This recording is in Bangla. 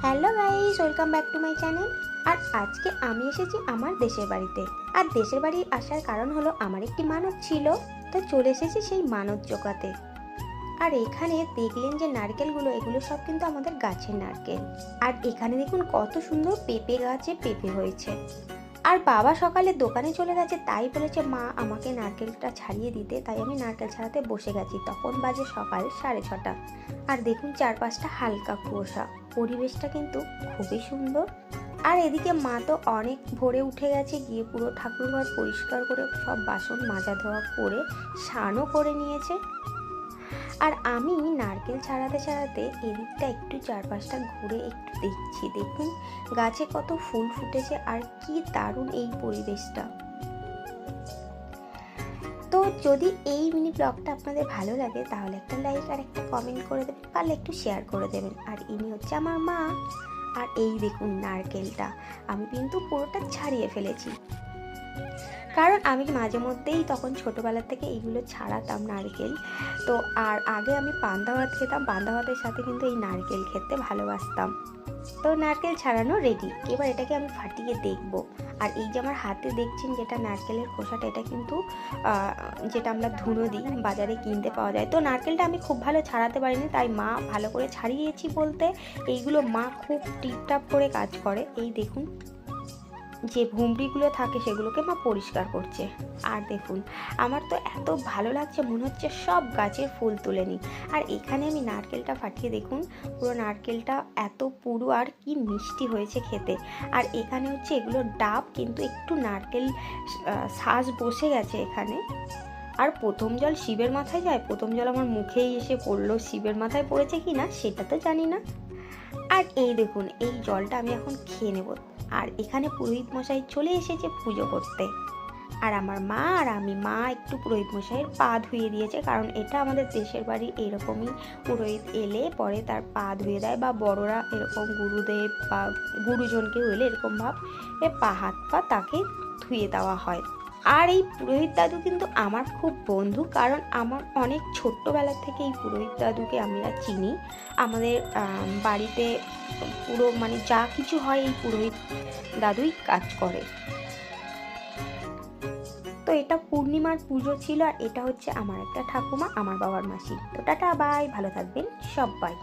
Hello guys, welcome back to my channel. আর আজকে আমি এসেছি আমার দেশের বাড়িতে। আর দেশের বাড়ি আসার কারণ হলো আমার একটি মানত ছিল, তো চলে এসেছি সেই মানত জোগাতে। আর এখানে দেখলেন যে নারকেলগুলো, এগুলো সব কিন্তু আমাদের গাছের নারকেল। আর এখানে দেখুন কত সুন্দর পেঁপে গাছে পেঁপে হয়েছে। আর বাবা সকালে দোকানে চলে গেছে, তাই বলেছে মা আমাকে নারকেলটা ছাড়িয়ে দিতে, তাই আমি নারকেল ছাড়াতে বসে গেছি। তখন বাজে সকাল 6:30। আর দেখুন চারপাশটা হালকা কুয়াশা, পরিবেশটা কিন্তু খুবই সুন্দর। আর এদিকে মা তো অনেক ভোরে উঠে গেছে, গিয়ে পুরো ঠাকুরঘর পরিষ্কার করে সব বাসন মাজা ধোয়া করে স্নানও করে নিয়েছে। আর আমি নারকেল ছাড়াতে ছাড়াতে এদিকটা একটু চারপাশটা ঘুরে একটু দেখছি। দেখুন গাছে কত ফুল ফুটেছে আর কি দারুণ এই পরিবেশটা। তো যদি এই মিনি ব্লগটা আপনাদের ভালো লাগে তাহলে একটা লাইক আর একটা কমেন্ট করে দেবেন, পারলে একটু শেয়ার করে দেবেন। আর ইনি হচ্ছে আমার মা। আর এই দেখুন নারকেলটা আমি কিন্তু পুরোটা ছাড়িয়ে ফেলেছি, কারণ আমি মাঝে মধ্যেই তখন ছোটোবেলা থেকে এইগুলো ছাড়াতাম নারকেল। তো আর আগে আমি পান্তা ভাত খেতাম, পান্তা ভাতের সাথে কিন্তু এই নারকেল খেতে ভালোবাসতাম। তো নারকেল ছাড়ানো রেডি, এবার এটাকে আমি ফাটিয়ে দেখব। আর এই যে আমার হাতে দেখছেন যেটা নারকেলের খোসাটা, এটা কিন্তু যেটা আমরা ধুনো দিই বাজারে কিনতে পাওয়া যায়। তো নারকেলটা আমি খুব ভালো ছাড়াতে পারিনি, তাই মা ভালো করে ছাড়িয়েছি বলতে এইগুলো মা খুব টিপটাপ করে কাজ করে। এই দেখুন যে ভুমড়িগুলো থাকে সেগুলোকে মা পরিষ্কার করছে। আর দেখুন আমার তো এত ভালো লাগছে, মনে হচ্ছে সব গাছের ফুল তুলে নিই। আর এখানে আমি নারকেলটা ফাটিয়ে দেখুন পুরো নারকেলটা এত পুরো আর কি মিষ্টি হয়েছে খেতে। আর এখানে হচ্ছে এগুলো ডাব, কিন্তু একটু নারকেল শ্বাস বসে গেছে এখানে। আর প্রথম জল শিবের মাথায় যায়, প্রথম জল আমার মুখেই এসে পড়লো। শিবের মাথায় পড়েছে কি না সেটা তো জানি না। আর এই দেখুন এই জলটা আমি এখন খেয়ে নেব। আর এখানে পুরোহিত মশাই চলে এসেছে পুজো করতে। আর আমার মা আর আমি, মা একটু পুরোহিত মশাইয়ের পা ধুয়ে দিয়েছে, কারণ এটা আমাদের দেশের বাড়ি এরকমই, পুরোহিত এলে পরে তার পা ধুয়ে দেয়, বা বড়রা এরকম গুরুদেব বা গুরুজনকেও এলে এরকমভাবে পা হাত পা তাকে ধুয়ে দেওয়া হয়। আর এই পুরোহিত দাদু কিন্তু আমার খুব বন্ধু, কারণ আমার অনেক ছোট্টবেলা থেকে এই পুরোহিত দাদুকে আমরা চিনি। আমাদের বাড়িতে পুরো মানে যা কিছু হয় এই পুরোহিত দাদুই কাজ করে। তো এটা পূর্ণিমার পুজো ছিল। আর এটা হচ্ছে আমার একটা ঠাকুমা, আমার বাবার মাসি। তো টাটা বাই, ভালো থাকবেন সবাই।